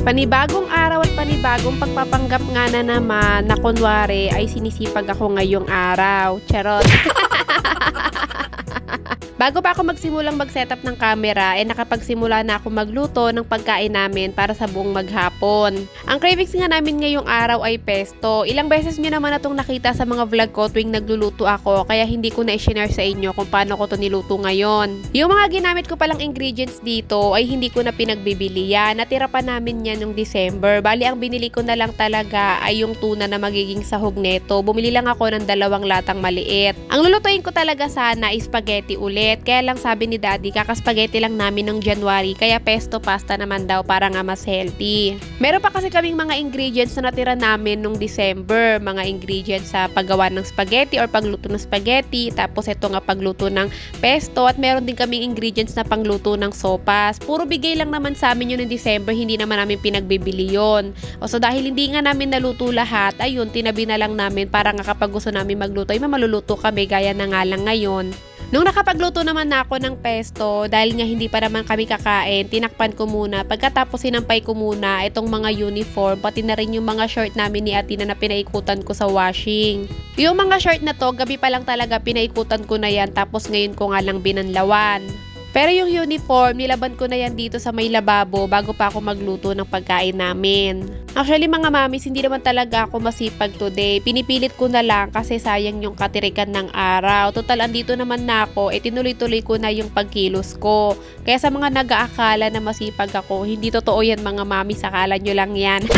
Panibagong araw at panibagong pagpapanggap nga na naman na kunwari ay sinisipag ako ngayong araw. Charot. Bago pa ako magsimulang mag-setup ng camera, nakapagsimula na ako magluto ng pagkain namin para sa buong maghapon. Ang cravings nga namin ngayong araw ay pesto. Ilang beses nyo naman na itong nakita sa mga vlog ko tuwing nagluluto ako, kaya hindi ko na i-share sa inyo kung paano ko to niluto ngayon. Yung mga ginamit ko palang ingredients dito ay hindi ko na pinagbibili yan. Natira pa namin yan noong December. Bali, ang binili ko na lang talaga ay yung tuna na magiging sahog neto. Bumili lang ako ng 2 latang maliit. Ang lulutuin ko talaga sana is spaghetti ulit. Kaya lang sabi ni Daddy, kakaspaghetti lang namin ng January, kaya pesto pasta naman daw para nga mas healthy. Meron pa kasi kaming mga ingredients na natira namin nung December, mga ingredients sa paggawa ng spaghetti or pagluto ng spaghetti, tapos ito nga pagluto ng pesto, at meron din kaming ingredients na pangluto ng sopas. Puro bigay lang naman sa amin yun ng December, hindi naman namin pinagbibili yun. So dahil hindi nga namin naluto lahat, ayun, tinabi na lang namin para nga kapag gusto namin magluto, ay maluluto kami gaya na nga lang ngayon. Nung nakapagluto naman na ako ng pesto, dahil nga hindi pa naman kami kakain, tinakpan ko muna. Pagkatapos sinampay ko muna itong mga uniform, pati na rin yung mga short namin ni Atina na pinaikutan ko sa washing. Yung mga short na to, gabi pa lang talaga pinaikutan ko na yan, tapos ngayon ko nga lang binanlawan. Pero yung uniform, nilaban ko na yan dito sa may lababo bago pa ako magluto ng pagkain namin. Actually mga mamis, hindi naman talaga ako masipag today. Pinipilit ko na lang kasi sayang yung katirikan ng araw. Total, andito naman na ako, tinuloy-tuloy ko na yung pagkilos ko. Kaya sa mga nag-aakala na masipag ako, hindi totoo yan mga mamis, akala nyo lang yan.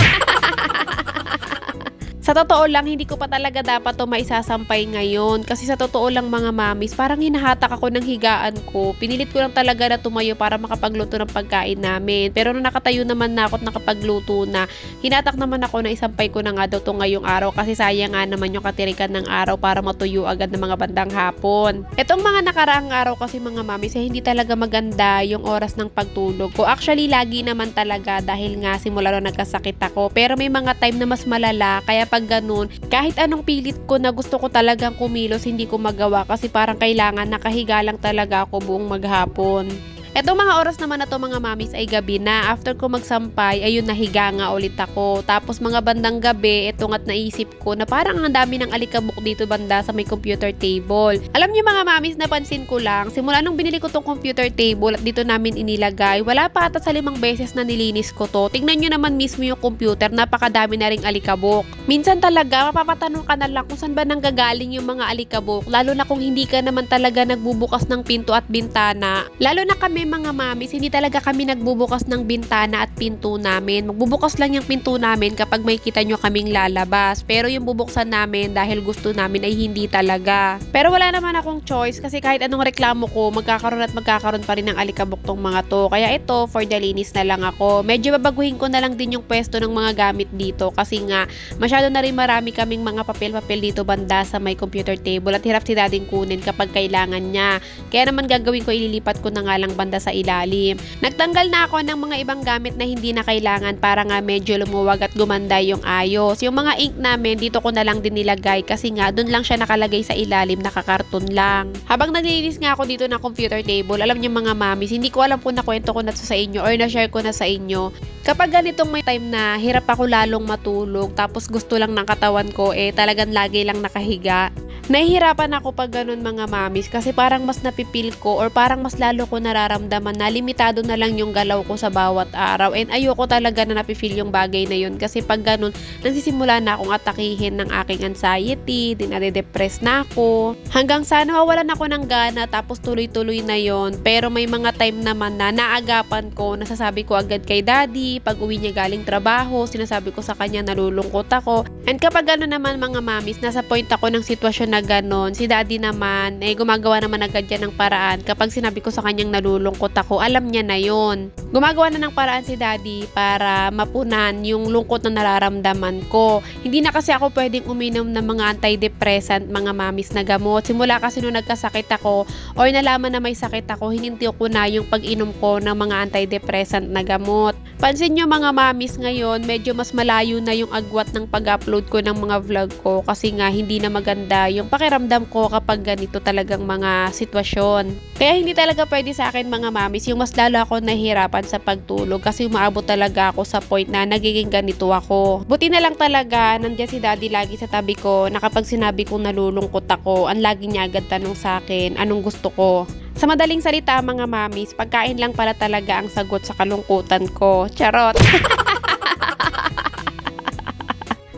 Sa totoo lang, hindi ko pa talaga dapat to maisasampay ngayon. Kasi sa totoo lang mga mamis, parang hinahatak ako ng higaan ko. Pinilit ko lang talaga na tumayo para makapagluto ng pagkain namin. Pero nung nakatayo naman na ako at nakapagluto na, hinatak naman ako na isampay ko na nga daw to ngayong araw. Kasi sayang nga naman yung katirikan ng araw para matuyo agad ng mga bandang hapon. Etong mga nakaraang araw kasi mga mamis, hindi talaga maganda yung oras ng pagtulog ko. Actually, lagi naman talaga dahil nga simula nung nagkasakit ako. Pero may mga time na mas malala, kaya pag ganun, kahit anong pilit ko na gusto ko talagang kumilos, hindi ko magawa kasi parang kailangan nakahiga lang talaga ako buong maghapon. Etong mga oras naman na to mga mamis ay gabi na. After ko magsampay, ayun, nahiga nga ulit ako. Tapos mga bandang gabi, eto nga't naisip ko na parang ang dami ng alikabok dito banda sa may computer table. Alam niyo mga mamis, napansin ko lang, simula nung binili ko tong computer table at dito namin inilagay, wala pa ata sa 5 beses na nilinis ko to. Tingnan nyo naman mismo yung computer, napakadami na ring alikabok. Minsan talaga, mapapatanong ka na lang kung saan ba nanggagaling yung mga alikabok, lalo na kung hindi ka naman talaga nagbubukas ng pinto at bintana. Lalo na kami mga mamis, hindi talaga kami nagbubukas ng bintana at pinto namin. Magbubukas lang yung pinto namin kapag may kita nyo kaming lalabas. Pero yung bubuksan namin dahil gusto namin ay hindi talaga. Pero wala naman akong choice kasi kahit anong reklamo ko, magkakaroon pa rin ng alikabok tong mga to. Kaya ito, for the linis na lang ako. Medyo babaguhin ko na lang din yung pwesto ng mga gamit dito kasi nga masyado na rin marami kaming mga papel-papel dito banda sa may computer table at hirap si dading kunin kapag kailangan niya. Kaya naman gagawin ko, ililipat ko na nga lang banda sa ilalim. Nagtanggal na ako ng mga ibang gamit na hindi na kailangan para nga medyo lumuwag at gumanda yung ayos. Yung mga ink namin, dito ko na lang din nilagay kasi nga doon lang siya nakalagay sa ilalim, nakakarton lang. Habang naglilinis nga ako dito ng computer table, alam niyo mga mamis, hindi ko alam kung nakwento ko na to sa inyo or na-share ko na sa inyo. Kapag ganitong may time na hirap ako lalong matulog tapos gusto lang ng katawan ko, talagang lagi lang nakahiga. Nahihirapan ako pag ganun mga mamis kasi parang mas napipil ko or parang mas lalo ko nararamdaman na limitado na lang yung galaw ko sa bawat araw, and ayoko talaga na napipil yung bagay na yun kasi pag ganun, nagsisimula na akong atakihin ng aking anxiety, dinade-depress na ako hanggang sa nawawalan ako ng gana tapos tuloy-tuloy na yon. Pero may mga time naman na naagapan ko, nasasabi ko agad kay daddy pag uwi niya galing trabaho, sinasabi ko sa kanya nalulungkot ako, and kapag gano'n naman mga mamis, nasa point ako ng sitwasyon na ganon, si daddy naman gumagawa naman agad yan ng paraan. Kapag sinabi ko sa kanyang nalulungkot ako, alam niya na yon. Gumagawa na ng paraan si daddy para mapunan yung lungkot na nararamdaman ko. Hindi na kasi ako pwedeng uminom ng mga antidepressant mga mamis na gamot. Simula kasi nung nagkasakit ako or nalaman na may sakit ako, hininti ko na yung pag-inom ko ng mga antidepressant na gamot. Pansin nyo mga mamis ngayon, medyo mas malayo na yung agwat ng pag-upload ko ng mga vlog ko kasi nga hindi na maganda yung pakiramdam ko kapag ganito talagang mga sitwasyon. Kaya hindi talaga pwede sa akin mga mamis yung mas lalo ako nahihirapan sa pagtulog kasi umaabot talaga ako sa point na nagiging ganito ako. Buti na lang talaga, nandiyan si daddy lagi sa tabi ko na kapag sinabi kong nalulungkot ako, ang lagi niya agad tanong sa akin anong gusto ko. Sa madaling salita mga mamis, pagkain lang pala talaga ang sagot sa kalungkutan ko. Charot!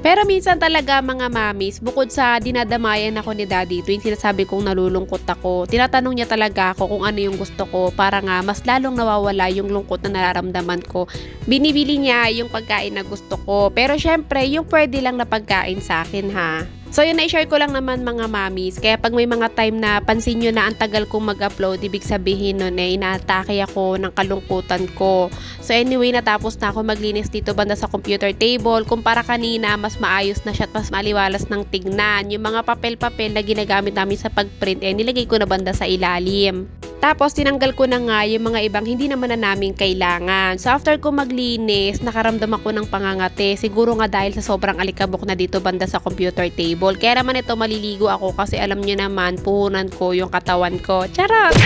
Pero minsan talaga mga mamis, bukod sa dinadamayan ako ni daddy tuwing sinasabi kong nalulungkot ako, tinatanong niya talaga ako kung ano yung gusto ko para nga mas lalong nawawala yung lungkot na nararamdaman ko. Binibili niya yung pagkain na gusto ko, pero syempre yung pwede lang na pagkain sa akin ha. So yun, na-share ko lang naman mga mamis. Kaya pag may mga time na pansin nyo na ang tagal kong mag-upload, ibig sabihin nun inaatake ako ng kalungkutan ko. So anyway, natapos na ako maglinis dito banda sa computer table. Kumpara kanina, mas maayos na siya at mas maliwalas ng tignan. Yung mga papel-papel na ginagamit namin sa pag-print, nilagay ko na banda sa ilalim. Tapos, tinanggal ko na nga yung mga ibang hindi naman na namin kailangan. So, after ko maglinis, nakaramdam ako ng pangangati. Siguro nga dahil sa sobrang alikabok na dito banda sa computer table. Kaya naman ito, maliligo ako kasi alam nyo naman, puhunan ko yung katawan ko. Charot!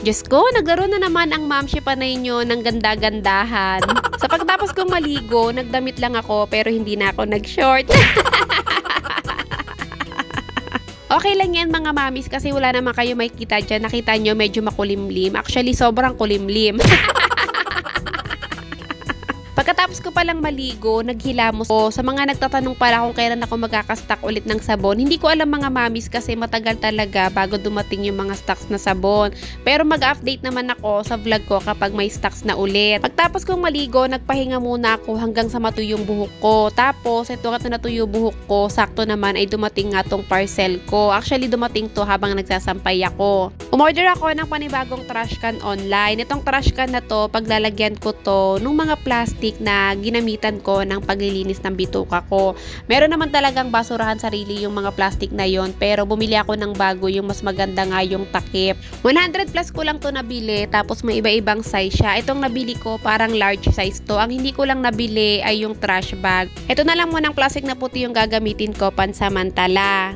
Diyos ko, naglaro na naman ang mamshi panay nyo ng ganda-gandahan. Sa pagtapos kong maligo, nagdamit lang ako pero hindi na ako nag-short. Okay lang yan mga mamis kasi wala naman kayo makikita dyan. Nakita nyo medyo makulimlim. Actually, sobrang kulimlim. Pagkatapos ko palang maligo, naghilamos ko. Sa mga nagtatanong pala kung kailan ako magkakastock ulit ng sabon, hindi ko alam mga mamis kasi matagal talaga bago dumating yung mga stocks na sabon. Pero mag-update naman ako sa vlog ko kapag may stocks na ulit. Pagtapos kong maligo, nagpahinga muna ako hanggang sa matuyong buhok ko. Tapos, ito nga natuyo buhok ko, sakto naman ay dumating nga tong parcel ko. Actually, dumating to habang nagsasampay ako. Umorder ako ng panibagong trash can online. Itong trash can na to, paglalagyan ko to nung mga plastic na ginamitan ko ng paglilinis ng bituka ko. Meron naman talagang basurahan sarili yung mga plastic na yon, pero bumili ako ng bago, yung mas maganda nga yung takip. 100 plus ko lang to nabili, tapos may iba-ibang size siya. Itong nabili ko parang large size to. Ang hindi ko lang nabili ay yung trash bag. Ito na lang munang plastic na puti yung gagamitin ko pansamantala.